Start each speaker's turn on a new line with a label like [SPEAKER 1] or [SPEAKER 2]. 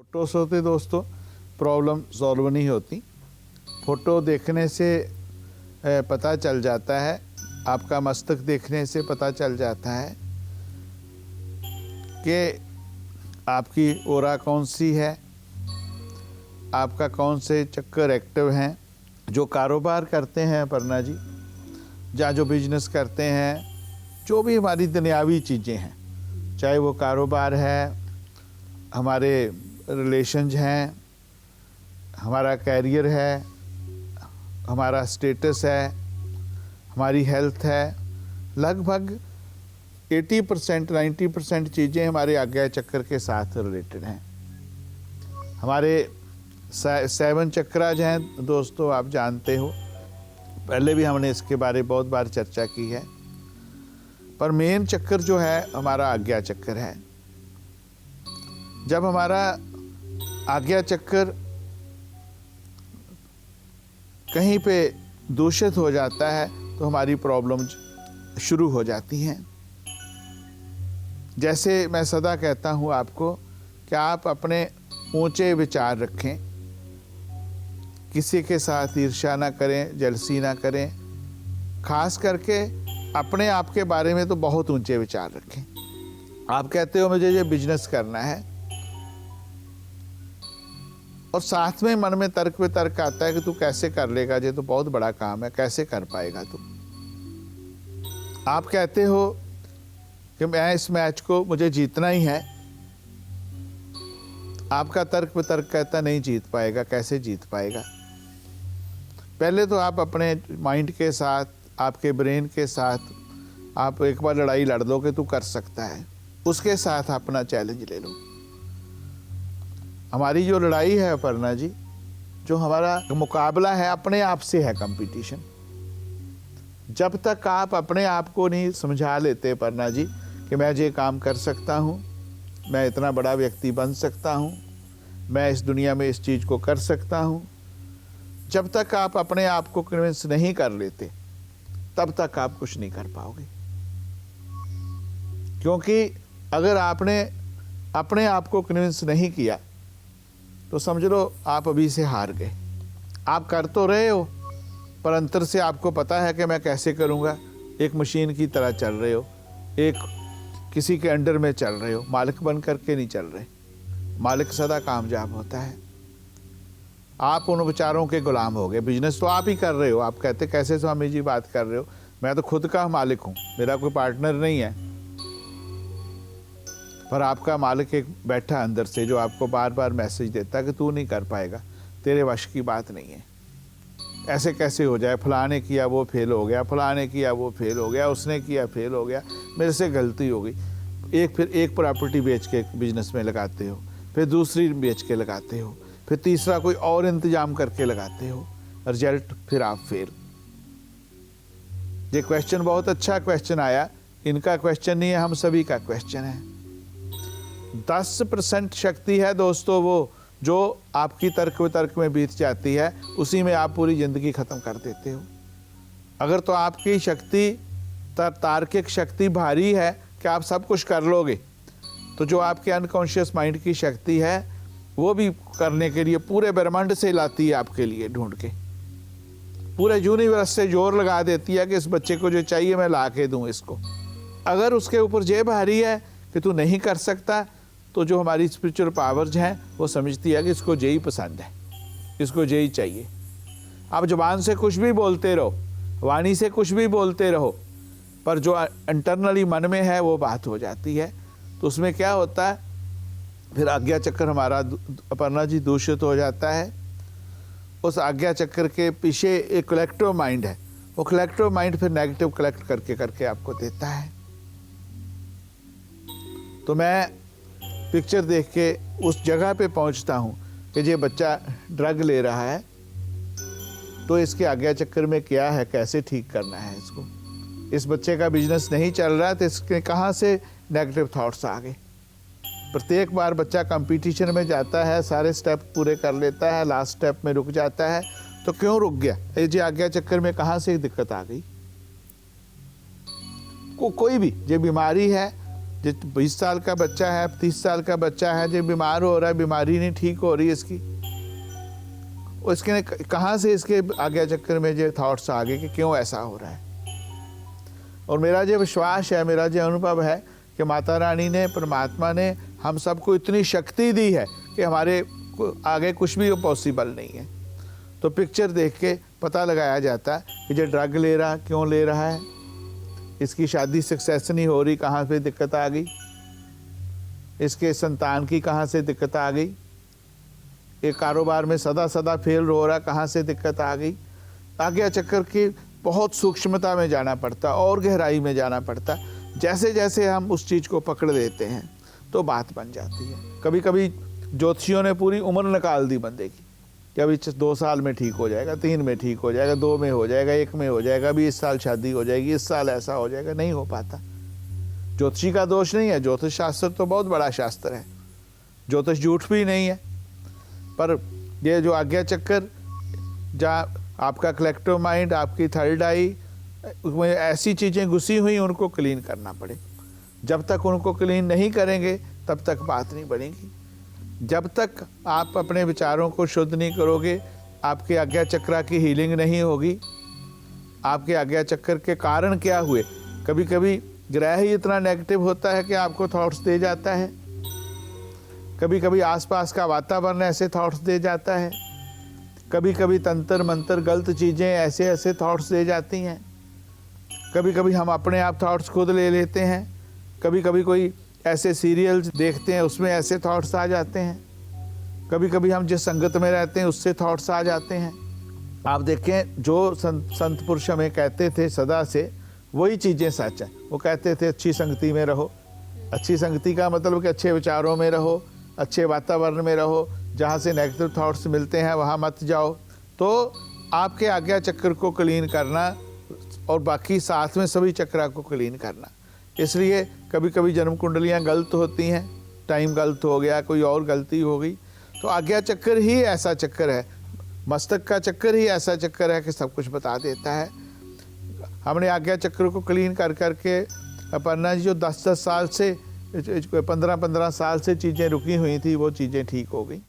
[SPEAKER 1] Photo से होते दोस्तों प्रॉब्लम सॉल्व नहीं होती। फ़ोटो देखने से पता चल जाता है, आपका मस्तक देखने से पता चल जाता है कि आपकी ओरा कौन सी है, आपका कौन से चक्कर एक्टिव हैं। जो कारोबार करते हैं अपर्णा जी, या जो बिजनेस करते हैं, जो भी हमारी दुनियावी चीज़ें हैं, चाहे वो कारोबार है, हमारे रिलेशंस हैं, हमारा कैरियर है, हमारा स्टेटस है, हमारी हेल्थ है, लगभग 80% 90% चीज़ें हमारे आज्ञा चक्र के साथ रिलेटेड हैं। हमारे 7 चक्राज हैं दोस्तों, आप जानते हो, पहले भी हमने इसके बारे बहुत बार चर्चा की है। पर मेन चक्कर जो है हमारा आज्ञा चक्र है। जब हमारा आज्ञा चक्र कहीं पे दूषित हो जाता है तो हमारी प्रॉब्लम्स शुरू हो जाती हैं। जैसे मैं सदा कहता हूँ आपको कि आप अपने ऊंचे विचार रखें, किसी के साथ ईर्ष्या ना करें, जलसी ना करें, खास करके अपने आप के बारे में तो बहुत ऊंचे विचार रखें। आप कहते हो मुझे ये बिजनेस करना है, और साथ में मन में तर्क पे तर्क आता है कि तू कैसे कर लेगा, ये तो बहुत बड़ा काम है, कैसे कर पाएगा तू। आप कहते हो कि मैं इस मैच को मुझे जीतना ही है, आपका तर्क पे तर्क कहता नहीं जीत पाएगा, कैसे जीत पाएगा। पहले तो आप अपने माइंड के साथ, आपके ब्रेन के साथ आप एक बार लड़ाई लड़ दो कि तू कर सकता है, उसके साथ अपना चैलेंज ले लो। हमारी जो लड़ाई है अपर्णा जी, जो हमारा मुकाबला है अपने आप से है, कंपटीशन। जब तक आप अपने आप को नहीं समझा लेते अपर्णा जी कि मैं ये काम कर सकता हूँ, मैं इतना बड़ा व्यक्ति बन सकता हूँ, मैं इस दुनिया में इस चीज़ को कर सकता हूँ, जब तक आप अपने आप को कन्विंस नहीं कर लेते तब तक आप कुछ नहीं कर पाओगे। क्योंकि अगर आपने अपने आप को कन्विंस नहीं किया तो समझ लो आप अभी से हार गए। आप कर तो रहे हो, पर अंतर से आपको पता है कि मैं कैसे करूँगा। एक मशीन की तरह चल रहे हो, एक किसी के अंडर में चल रहे हो, मालिक बन करके नहीं चल रहे। मालिक सदा कामयाब होता है। आप उन विचारों के गुलाम हो गए। बिजनेस तो आप ही कर रहे हो। आप कहते कैसे स्वामी जी बात कर रहे हो, मैं तो खुद का मालिक हूँ, मेरा कोई पार्टनर नहीं है। पर आपका मालिक एक बैठा अंदर से, जो आपको बार बार मैसेज देता है कि तू नहीं कर पाएगा, तेरे वश की बात नहीं है, ऐसे कैसे हो जाए, फलाने किया वो फेल हो गया, फलाने किया वो फेल हो गया, उसने किया फेल हो गया, मेरे से गलती हो गई। फिर एक प्रॉपर्टी बेच के बिजनेस में लगाते हो, फिर दूसरी बेच के लगाते हो, फिर तीसरा कोई और इंतजाम करके लगाते हो, रिजल्ट फिर आप फेल। ये क्वेश्चन बहुत अच्छा क्वेश्चन आया, इनका क्वेश्चन नहीं है, हम सभी का क्वेश्चन है। 10% शक्ति है दोस्तों वो जो आपकी तर्क वितर्क में बीत जाती है, उसी में आप पूरी ज़िंदगी ख़त्म कर देते हो। अगर तो आपकी शक्ति तार्किक शक्ति भारी है कि आप सब कुछ कर लोगे, तो जो आपके अनकॉन्शियस माइंड की शक्ति है वो भी करने के लिए पूरे ब्रह्मांड से लाती है, आपके लिए ढूंढ के पूरे यूनिवर्स से जोर लगा देती है कि इस बच्चे को जो चाहिए मैं ला के दूँ इसको। अगर उसके ऊपर ये भारी है कि तू नहीं कर सकता, तो जो हमारी स्पिरिचुअल पावर्स हैं वो समझती है कि इसको यही पसंद है, इसको यही चाहिए। आप जुबान से कुछ भी बोलते रहो, वाणी से कुछ भी बोलते रहो, पर जो इंटरनली मन में है वो बात हो जाती है। तो उसमें क्या होता है, फिर आज्ञा चक्र हमारा अपर्णा जी दूषित हो जाता है। उस आज्ञा चक्र के पीछे एक कलेक्टिव माइंड है, वो कलेक्टिव माइंड फिर नेगेटिव कलेक्ट करके करके आपको देता है। तो मैं पिक्चर देख के उस जगह पे पहुंचता हूँ कि ये बच्चा ड्रग ले रहा है, तो इसके आज्ञा चक्र में क्या है, कैसे ठीक करना है इसको। इस बच्चे का बिजनेस नहीं चल रहा है तो इसके कहाँ से नेगेटिव थॉट्स आ गए। प्रत्येक बार बच्चा कंपटीशन में जाता है, सारे स्टेप पूरे कर लेता है, लास्ट स्टेप में रुक जाता है, तो क्यों रुक गया। ये आज्ञा चक्र में कहाँ से दिक्कत आ गई। कोई भी ये बीमारी है जो 20 साल का बच्चा है, 30 साल का बच्चा है, जो बीमार हो रहा है, बीमारी नहीं ठीक हो रही इसकी, उसके कहाँ से इसके आज्ञा चक्र में जो थॉट्स आ गए कि क्यों ऐसा हो रहा है। और मेरा जो विश्वास है, मेरा जो अनुभव है कि माता रानी ने, परमात्मा ने हम सबको इतनी शक्ति दी है कि हमारे आगे कुछ भी पॉसिबल नहीं है। तो पिक्चर देख के पता लगाया जाता है कि जो ड्रग ले रहा, क्यों ले रहा है, इसकी शादी सक्सेस नहीं हो रही, कहाँ पे दिक्कत आ गई, इसके संतान की कहाँ से दिक्कत आ गई, एक कारोबार में सदा सदा फेल हो रहा, कहाँ से दिक्कत आ गई। आज्ञा चक्र की बहुत सूक्ष्मता में जाना पड़ता और गहराई में जाना पड़ता। जैसे जैसे हम उस चीज़ को पकड़ लेते हैं तो बात बन जाती है। कभी कभी ज्योतिषियों ने पूरी उम्र निकाल दी बंदे की कि अभी 2 साल में ठीक हो जाएगा, 3 में ठीक हो जाएगा, 2 में हो जाएगा, 1 में हो जाएगा, अभी इस साल शादी हो जाएगी, इस साल ऐसा हो जाएगा। नहीं हो पाता। ज्योतिषी का दोष नहीं है, ज्योतिष शास्त्र तो बहुत बड़ा शास्त्र है, ज्योतिष झूठ भी नहीं है। पर ये जो आज्ञा चक्र, जहाँ आपका कलेक्टिव माइंड, आपकी थर्ड आई, उसमें ऐसी चीज़ें घुसी हुई, उनको क्लीन करना पड़े। जब तक उनको क्लीन नहीं करेंगे तब तक बात नहीं बनेगी। जब तक आप अपने विचारों को शुद्ध नहीं करोगे, आपके आज्ञा चक्र की हीलिंग नहीं होगी। आपके आज्ञा चक्र के कारण क्या हुए, कभी कभी ग्रह ही इतना नेगेटिव होता है कि आपको थॉट्स दे जाता है, कभी कभी आसपास का वातावरण ऐसे थॉट्स दे जाता है, कभी कभी तंत्र मंत्र गलत चीज़ें ऐसे ऐसे थॉट्स दे जाती हैं, कभी कभी हम अपने आप थॉट्स खुद ले लेते हैं, कभी कभी कोई ऐसे सीरियल्स देखते हैं उसमें ऐसे थॉट्स आ जाते हैं, कभी कभी हम जिस संगत में रहते हैं उससे थॉट्स आ जाते हैं। आप देखें, जो संत पुरुष हमें कहते थे सदा से, वही चीज़ें सच हैं। वो कहते थे अच्छी संगति में रहो। अच्छी संगति का मतलब कि अच्छे विचारों में रहो, अच्छे वातावरण में रहो, जहाँ से नेगेटिव थॉट्स मिलते हैं वहाँ मत जाओ। तो आपके आज्ञा चक्र को क्लीन करना और बाकी साथ में सभी चक्र को क्लीन करना। इसलिए कभी कभी जन्म कुंडलियाँ गलत होती हैं, टाइम गलत हो गया, कोई और गलती हो गई, तो आज्ञा चक्र ही ऐसा चक्र है, मस्तक का चक्कर ही ऐसा चक्कर है कि सब कुछ बता देता है। हमने आज्ञा चक्र को क्लीन कर करके अपर्णा जी जो 10-10 साल से, 15-15 साल से चीज़ें रुकी हुई थी, वो चीज़ें ठीक हो गई।